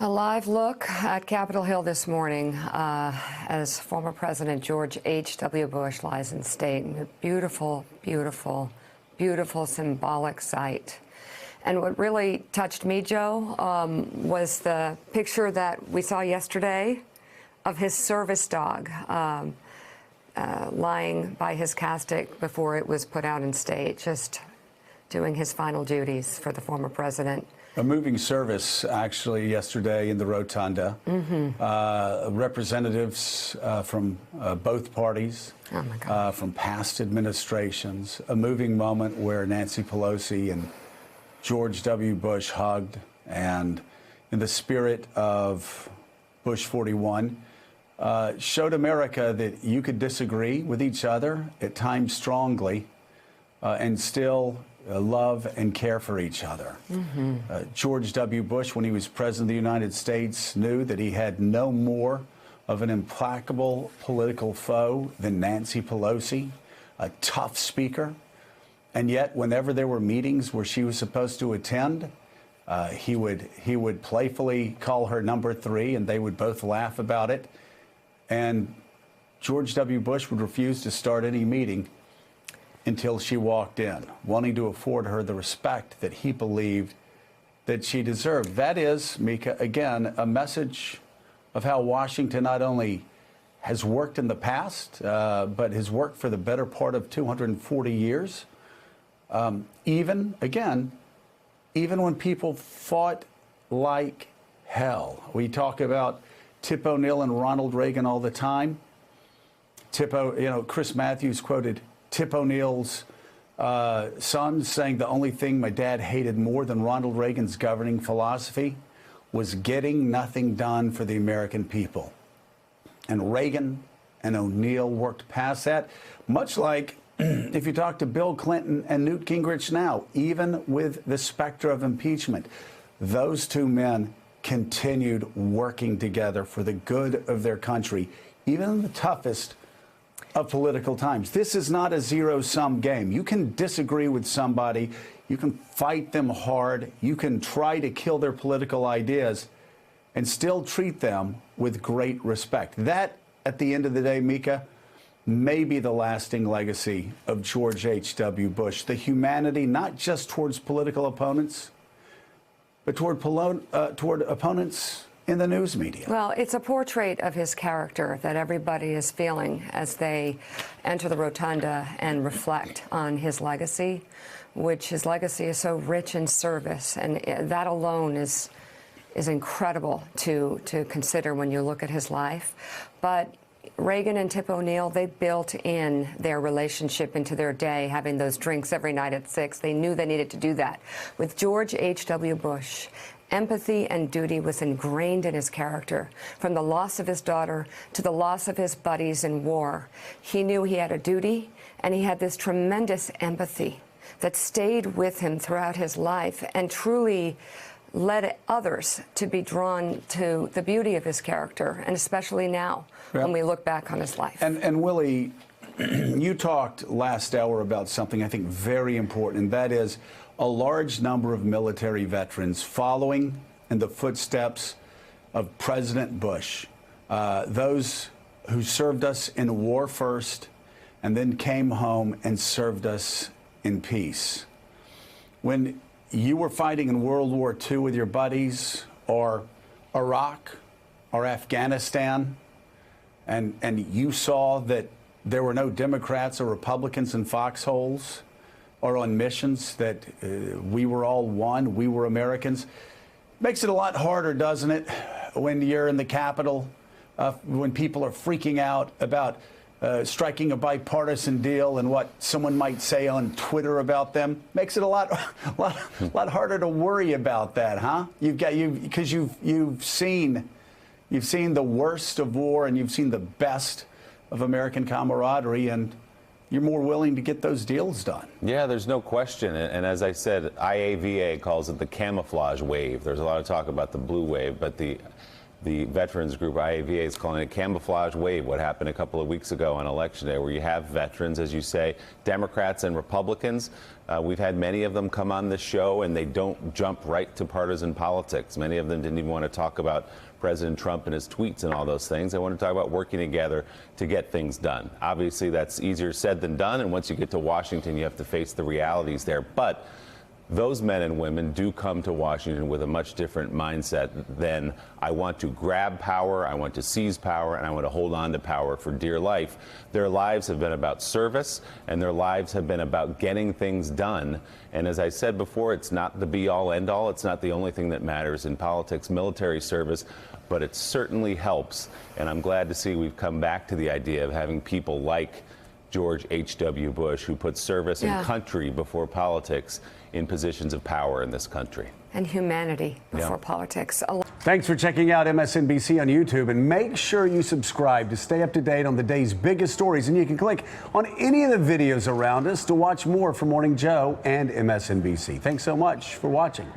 A live look at Capitol Hill this morning as former President George H.W. Bush lies in state. A beautiful, beautiful, beautiful symbolic sight. And what really touched me, Joe, was the picture that we saw yesterday of his service dog lying by his casket before it was put out in state, just doing his final duties for the former president. A moving service, actually, yesterday in the Rotunda. Representatives from both parties, from past administrations. A moving moment where Nancy Pelosi and George W. Bush hugged, and in the spirit of Bush 41, showed America that you could disagree with each other, at times strongly, and still love and care for each other. George W. Bush, when he was President of the United States, knew that he had no more of an implacable political foe than Nancy Pelosi, a tough speaker. And yet, whenever there were meetings where she was supposed to attend, he would playfully call her number 3, and they would both laugh about it. And George W. Bush would refuse to start any meeting until she walked in, wanting to afford her the respect that he believed that she deserved. That is, Mika, again, a message of how Washington not only has worked in the past, but has worked for the better part of 240 years. Even when people fought like hell. We talk about Tip O'Neill and Ronald Reagan all the time. Chris Matthews quoted Tip O'Neill's son saying the only thing my dad hated more than Ronald Reagan's governing philosophy was getting nothing done for the American people. And Reagan and O'Neill worked past that, much like if you talk to Bill Clinton and Newt Gingrich now, even with the specter of impeachment, those two men continued working together for the good of their country, even in the toughest of political times. This is not a zero-sum game. You can disagree with somebody, you can fight them hard, you can try to kill their political ideas, and still treat them with great respect. That, at the end of the day, Mika, may be the lasting legacy of George H.W. Bush. The humanity, not just towards political opponents, but toward opponents in the news media. Well, it's a portrait of his character that everybody is feeling as they enter the Rotunda and reflect on his legacy, which his legacy is so rich in service, and that alone is incredible to consider when you look at his life. But Reagan and Tip O'Neill, they built in their relationship into their day, having those drinks every night at 6. They knew they needed to do that. With George H.W. Bush, empathy and duty was ingrained in his character. From the loss of his daughter to the loss of his buddies in war, he knew he had a duty, and he had this tremendous empathy that stayed with him throughout his life and truly led others to be drawn to the beauty of his character, and especially now when we look back on his life. And Willie, you talked last hour about something I think very important, and that is a large number of military veterans following in the footsteps of President Bush, those who served us in war first and then came home and served us in peace. When you were fighting in World War II with your buddies, or Iraq, or Afghanistan, and you saw that there were no Democrats or Republicans in foxholes or on missions, that we were all one, we were Americans. Makes it a lot harder, doesn't it, when you're in the Capitol, when people are freaking out about striking a bipartisan deal and what someone might say on Twitter about them. Makes it a lot harder to worry about that, huh? Because you've seen the worst of war, and you've seen the best of American camaraderie, and you're more willing to get those deals done. Yeah, there's no question. And as I said, IAVA calls it the camouflage wave. There's a lot of talk about the blue wave, but the the veterans group IAVA is calling it camouflage wave, what happened a couple of weeks ago on Election Day, where you have veterans, as you say, Democrats and Republicans. We've had many of them come on this show, and they don't jump right to partisan politics. Many of them didn't even want to talk about President Trump and his tweets and all those things. They want to talk about working together to get things done. Obviously, that's easier said than done, and once you get to Washington, you have to face the realities there. But those men and women do come to Washington with a much different mindset than I want to grab power, I want to seize power, and I want to hold on to power for dear life. Their lives have been about service, and their lives have been about getting things done. And as I said before, it's not the be-all, end-all. It's not the only thing that matters in politics, military service, but it certainly helps. And I'm glad to see we've come back to the idea of having people like George H.W. Bush, who put service and country before politics, in positions of power in this country. And humanity before politics. Thanks for checking out MSNBC on YouTube, and make sure you subscribe to stay up to date on the day's biggest stories. And you can click on any of the videos around us to watch more from Morning Joe and MSNBC. Thanks so much for watching.